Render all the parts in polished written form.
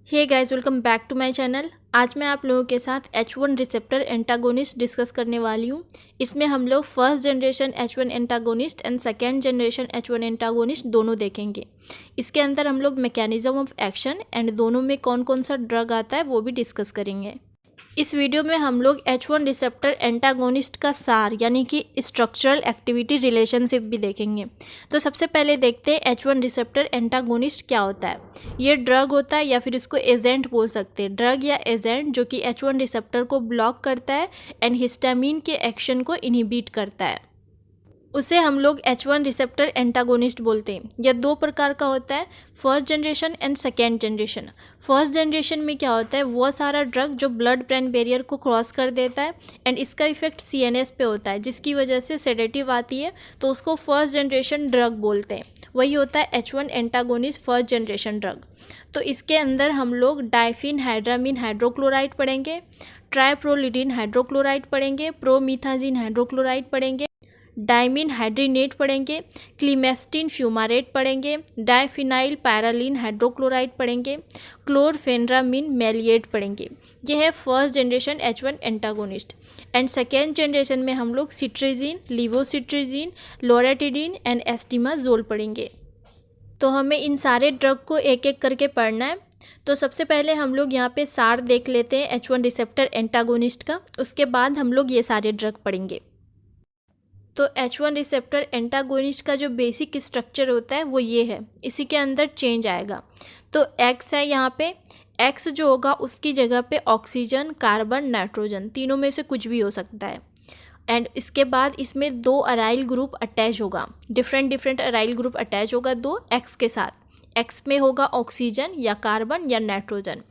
Hey guys, welcome back to my channel. आज मैं आप लोगों के साथ H1 रिसेप्टर एंटागोनिस्ट डिस्कस करने वाली हूँ। इसमें हम लोग first generation H1 antagonist and second generation H1 antagonist दोनों देखेंगे। इसके अंदर हम लोग मैकेनिज्म ऑफ एक्शन एंड दोनों में कौन कौन सा ड्रग आता है वो भी डिस्कस करेंगे। इस वीडियो में हम लोग H1 रिसेप्टर एंटागोनिस्ट का सार यानी कि स्ट्रक्चरल एक्टिविटी रिलेशनशिप भी देखेंगे। तो सबसे पहले देखते हैं H1 रिसेप्टर एंटागोनिस्ट क्या होता है। ये ड्रग होता है या फिर इसको एजेंट बोल सकते हैं, ड्रग या एजेंट जो कि H1 रिसेप्टर को ब्लॉक करता है एंड हिस्टामिन के एक्शन को इनहिबिट करता है, उसे हम लोग H1 रिसेप्टर एंटागोनिस्ट बोलते हैं। यह दो प्रकार का होता है, first generation and second generation. First generation में क्या होता है, वो सारा ड्रग जो ब्लड ब्रेन बैरियर को क्रॉस कर देता है एंड इसका इफेक्ट CNS पे होता है, जिसकी वजह से सेडेटिव आती है, तो उसको फर्स्ट जनरेशन ड्रग बोलते हैं। वही होता है H1 antagonist first generation drug. तो इसके अंदर हम लोग डाइफिनहाइड्रामीन हाइड्रोक्लोराइड पढ़ेंगे, ट्राइप्रोलिडीन हाइड्रोक्लोराइड पढ़ेंगे, प्रोमीथाजीन हाइड्रोक्लोराइड पढ़ेंगे, डाइमिन हाइड्रीनेट पढ़ेंगे, क्लीमेस्टिन फ्यूमारेट पढ़ेंगे, डाइफिनाइल पैरालीन हाइड्रोक्लोराइड पढ़ेंगे, क्लोरफेनरामिन मेलिएट पढ़ेंगे। यह है first generation H1 antagonist. And second generation में हम लोग सिट्रीजिन, लिवोसिट्रीजिन, लोरेटिडिन एंड एस्टिमाजोल पढ़ेंगे। तो हमें इन सारे ड्रग को एक एक करके पढ़ना है। तो सबसे पहले हम लोग यहाँ पे सार देख लेते हैं H1 रिसेप्टर एंटागोनिस्ट का, उसके बाद हम लोग ये सारे ड्रग पढ़ेंगे। तो H1 रिसेप्टर एंटागोनिस्ट का जो बेसिक स्ट्रक्चर होता है वो ये है, इसी के अंदर चेंज आएगा। तो X है यहाँ पे, X जो होगा उसकी जगह पे ऑक्सीजन, कार्बन, नाइट्रोजन तीनों में से कुछ भी हो सकता है। एंड इसके बाद इसमें दो अराइल ग्रुप अटैच होगा, डिफरेंट अराइल ग्रुप अटैच होगा दो X के साथ। X में होगा ऑक्सीजन या कार्बन या नाइट्रोजन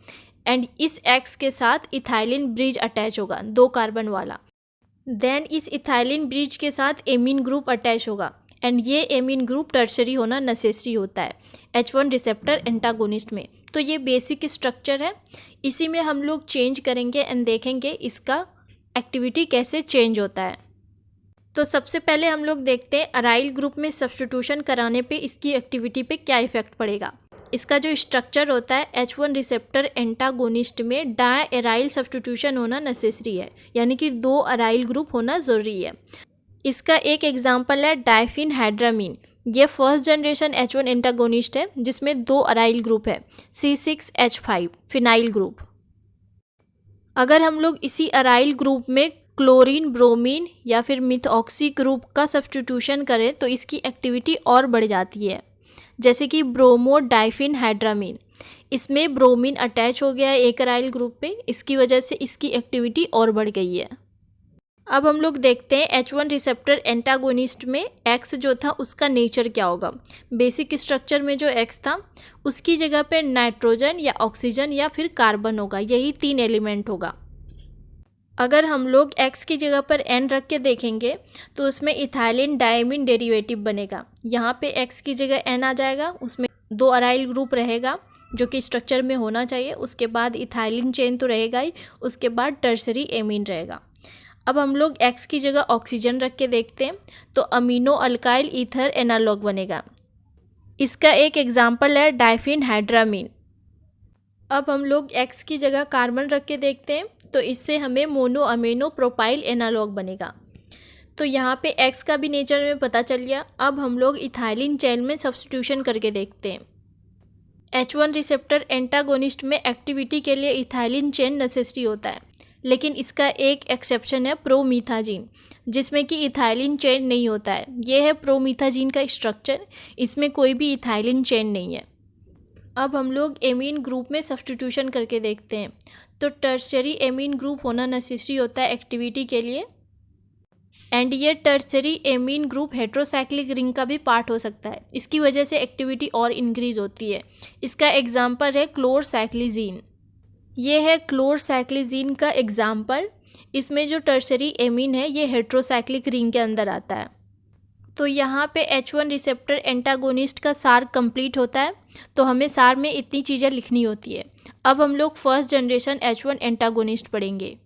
एंड इस X के साथ इथाइलिन ब्रिज अटैच होगा, दो कार्बन वाला। देन इस इथाइलिन ब्रिज के साथ एमीन ग्रुप अटैच होगा एंड ये एमीन ग्रुप टर्शरी होना नेसेसरी होता है H1 रिसेप्टर एंटागोनिस्ट में। तो ये बेसिक स्ट्रक्चर है, इसी में हम लोग चेंज करेंगे एंड देखेंगे इसका एक्टिविटी कैसे चेंज होता है। तो सबसे पहले हम लोग देखते हैं अराइल ग्रुप में सब्स्टिट्यूशन कराने पे इसकी एक्टिविटी पे क्या इफेक्ट पड़ेगा। इसका जो स्ट्रक्चर होता है H1 रिसेप्टर एंटागोनिस्ट में डायराइल सब्स्टिट्यूशन होना नेसेसरी है, यानी कि दो अराइल ग्रुप होना ज़रूरी है। इसका एक एग्जांपल है डाइफिनहाइड्रामीन। ये फर्स्ट जनरेशन H1 एंटागोनिस्ट है जिसमें दो अराइल ग्रुप है, C6H5 फिनाइल ग्रुप। अगर हम लोग इसी अराइल ग्रुप में क्लोरीन, ब्रोमीन या फिर मिथऑक्सी ग्रुप का सब्स्टिट्यूशन करें तो इसकी एक्टिविटी और बढ़ जाती है, जैसे कि ब्रोमो डाइफिनहाइड्रामीन। इसमें ब्रोमीन अटैच हो गया है एक अराइल ग्रुप पे, इसकी वजह से इसकी एक्टिविटी और बढ़ गई है। अब हम लोग देखते हैं H1 रिसेप्टर एंटागोनिस्ट में X जो था उसका नेचर क्या होगा। बेसिक स्ट्रक्चर में जो X था उसकी जगह पे नाइट्रोजन या ऑक्सीजन या फिर कार्बन होगा, यही तीन एलिमेंट होगा। अगर हम लोग X की जगह पर N रख के देखेंगे तो उसमें इथाइलिन डायमीन डेरिवेटिव बनेगा। यहाँ पे X की जगह N आ जाएगा, उसमें दो अराइल ग्रुप रहेगा जो कि स्ट्रक्चर में होना चाहिए, उसके बाद इथाइलिन चेन तो रहेगा ही, उसके बाद टर्शरी एमीन रहेगा। अब हम लोग X की जगह ऑक्सीजन रख के देखते हैं तो अमीनो अल्काइल ईथर एनालॉग बनेगा। इसका एक एग्जाम्पल है डाइफिनहाइड्रामीन। अब हम लोग X की जगह कार्बन रख के देखते हैं तो इससे हमें मोनो अमीनो प्रोपाइल एनालॉग बनेगा। तो यहाँ पे X का भी नेचर में पता चल गया। अब हम लोग इथाइलिन चेन में सब्स्टिट्यूशन करके देखते हैं। H1 रिसेप्टर एंटागोनिस्ट में एक्टिविटी के लिए इथाइलिन चेन नेसेसरी होता है, लेकिन इसका एक एक्सेप्शन है प्रोमीथाजीन, जिसमें कि इथाइलिन चेन नहीं होता है। ये है प्रोमीथाजीन का स्ट्रक्चर, इसमें कोई भी इथाइलिन चेन नहीं है। अब हम लोग एमीन ग्रुप में सब्स्टिट्यूशन करके देखते हैं तो टर्शरी एमीन ग्रुप होना नेसेसरी होता है एक्टिविटी के लिए एंड ये tertiary amine group heterocyclic ring का भी पार्ट हो सकता है, इसकी वजह से एक्टिविटी और इंक्रीज होती है। इसका एग्जाम्पल है क्लोरसाइक्लिजीन। ये है क्लोरसाइक्लिजीन का एग्जाम्पल। इसमें जो टर्शरी एमीन है ये हेट्रोसाइक्लिक रिंग के अंदर आता है। तो यहाँ पे H1 रिसेप्टर एंटागोनिस्ट का सार कंप्लीट होता है। तो हमें सार में इतनी चीज़ें लिखनी होती है। अब हम लोग फर्स्ट जनरेशन H1 एंटागोनिस्ट पढ़ेंगे।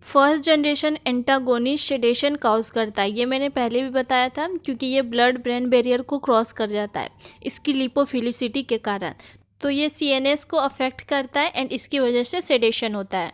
First generation antagonist sedation cause करता है, ये मैंने पहले भी बताया था, क्योंकि ये ब्लड ब्रेन बैरियर को क्रॉस कर जाता है इसकी लिपोफिलिसिटी के कारण। तो ये CNS को अफेक्ट करता है एंड इसकी वजह से सेडेशन होता है।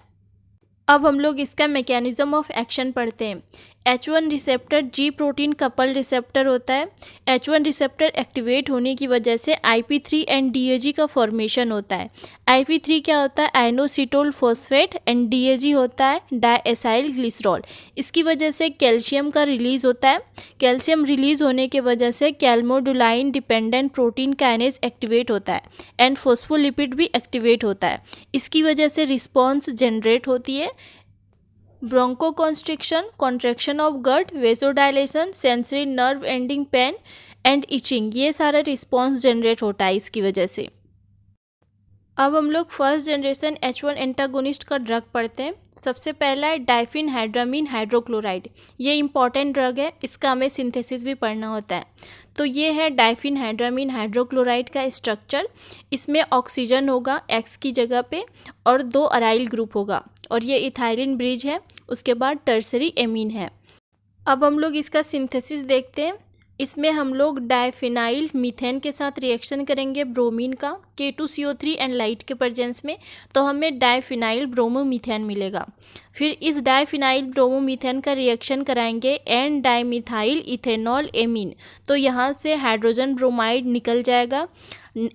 अब हम लोग इसका मैकेनिज्म ऑफ एक्शन पढ़ते हैं। H1 receptor G protein couple receptor होता है। H1 रिसेप्टर एक्टिवेट होने की वजह से IP3 एंड DAG का फॉर्मेशन होता है। IP3 क्या होता है? आइनोसिटोल फॉस्फेट एंड DAG होता है डायएसाइल ग्लिसरॉल। इसकी वजह से कैल्शियम का रिलीज होता है। कैल्शियम रिलीज होने की वजह से कैल्मोडुलाइन डिपेंडेंट प्रोटीन काइनेज एक्टिवेट होता है एंड फॉस्फोलिपिड भी एक्टिवेट होता है। इसकी वजह से रिस्पॉन्स जनरेट होती है। Bronchoconstriction, contraction of gut, vasodilation, sensory nerve ending pain and itching, ये सारा रिस्पॉन्स जनरेट होता है इसकी वजह से। अब हम लोग फर्स्ट जनरेशन H1 एंटागोनिस्ट का ड्रग पढ़ते हैं। सबसे पहला है डाइफिनहाइड्रामीन हाइड्रोक्लोराइड। ये इंपॉर्टेंट ड्रग है, इसका हमें सिंथेसिस भी पढ़ना होता है। तो ये है डाइफिनहाइड्रामीन हाइड्रोक्लोराइड का स्ट्रक्चर। इसमें ऑक्सीजन होगा X की जगह पे और 2 अराइल ग्रुप होगा और ये इथाइलिन ब्रिज है। उसके बाद टर्सरी एमीन है। अब हम लोग इसका सिंथेसिस देखते हैं। इसमें हम लोग डाइफिनाइल मीथेन के साथ रिएक्शन करेंगे ब्रोमीन का K2CO3 एंड लाइट के प्रेजेंस में, तो हमें डाइफिनाइल ब्रोमोमीथेन मिलेगा। फिर इस डाइफिनाइल ब्रोमोमीथेन का रिएक्शन कराएंगे एन डाइमिथाइल इथेनॉल एमीन, तो यहाँ से हाइड्रोजन ब्रोमाइड निकल जाएगा।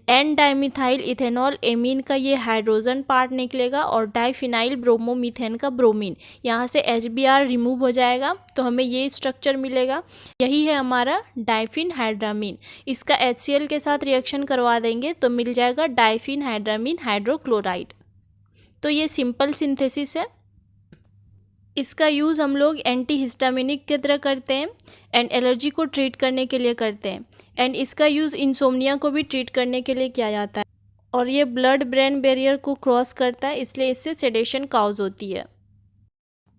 एन डाइमिथाइल इथेनॉल एमीन का ये हाइड्रोजन पार्ट निकलेगा और डाइफिनाइल ब्रोमोमीथेन का ब्रोमीन, यहाँ से HBr रिमूव हो जाएगा, तो हमें ये स्ट्रक्चर मिलेगा। यही है हमारा डाइफिनहाइड्रामीन। इसका HCl के साथ रिएक्शन करवा देंगे तो मिल जाएगा डाइफिनहाइड्रामीन हाइड्रोक्लोराइड। तो ये सिंपल सिंथेसिस है। इसका यूज़ हम लोग एंटीहिस्टामिनिक की तरह करते हैं एंड एलर्जी को ट्रीट करने के लिए करते हैं एंड इसका यूज़ इंसोम्निया को भी ट्रीट करने के लिए किया जाता है। और ये ब्लड ब्रेन बैरियर को क्रॉस करता है, इसलिए इससे सेडेशन काउज होती है।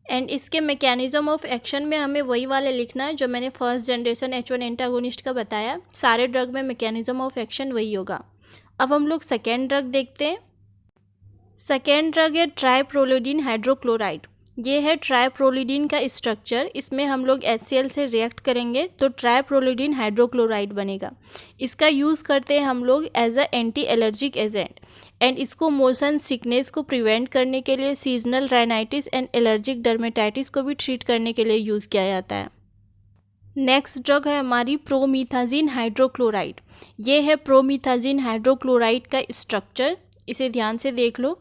एंड इसके मैकेनिज्म ऑफ एक्शन में हमें वही वाले लिखना है जो मैंने फर्स्ट जनरेशन H1 एंटागोनिस्ट का बताया। सारे ड्रग में मैकेनिज्म ऑफ एक्शन वही होगा। अब हम लोग सेकेंड ड्रग देखते हैं। सेकेंड ड्रग है ट्राइप्रोलिडीन हाइड्रोक्लोराइड। ये है ट्राइप्रोलिडीन का स्ट्रक्चर। इसमें हम लोग HCl से रिएक्ट करेंगे तो ट्राइप्रोलिडीन हाइड्रोक्लोराइड बनेगा। इसका यूज़ करते हैं हम लोग as a anti allergic agent and इसको मोशन सिकनेस को प्रिवेंट करने के लिए, seasonal rhinitis and allergic dermatitis को भी ट्रीट करने के लिए यूज़ किया जाता है। नेक्स्ट ड्रग है हमारी प्रोमीथाजीन हाइड्रोक्लोराइड। ये है प्रोमीथाजीन हाइड्रोक्लोराइड का स्ट्रक्चर, इसे ध्यान से देख लो।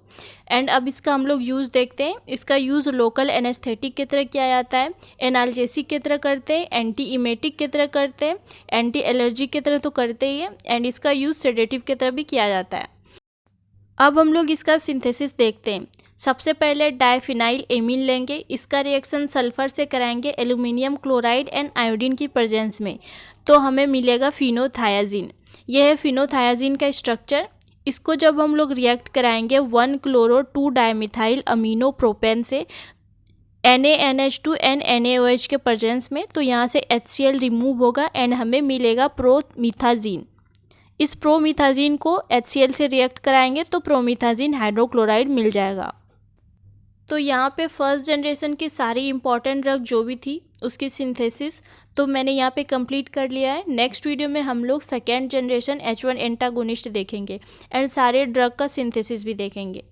एंड अब इसका हम लोग यूज़ देखते हैं। इसका यूज़ लोकल एनेस्थेटिक की तरह किया जाता है, एनाल्जेसिक की तरह करते हैं, एंटी इमेटिक की तरह करते हैं, एंटी एलर्जिक की तरह तो करते ही है एंड इसका यूज़ सेडेटिव की तरह भी किया जाता है। अब हम लोग इसका सिंथेसिस देखते हैं। सबसे पहले डाइफिनाइल एमीन लेंगे। इसका रिएक्शन सल्फर से कराएंगे एल्यूमिनियम क्लोराइड एंड आयोडीन की प्रेजेंस में, तो हमें मिलेगा फिनोथायाजीन। यह है फिनोथायाजीन का स्ट्रक्चर। इसको जब हम लोग रिएक्ट कराएंगे 1-chloro-2 डाइमिथाइल अमीनो प्रोपेन से NaNH2 एंड NaOH के प्रेजेंस में, तो यहाँ से HCl रिमूव होगा एंड हमें मिलेगा प्रोमीथाजीन। इस प्रोमीथाजीन को HCl से रिएक्ट कराएंगे तो प्रोमीथाजीन हाइड्रोक्लोराइड मिल जाएगा। तो यहाँ पे फर्स्ट जनरेशन की सारी इंपॉर्टेंट ड्रग जो भी थी उसकी सिंथेसिस तो मैंने यहाँ पे कंप्लीट कर लिया है। नेक्स्ट वीडियो में हम लोग सेकेंड जनरेशन H1 एंटागोनिस्ट देखेंगे एंड सारे ड्रग का सिंथेसिस भी देखेंगे।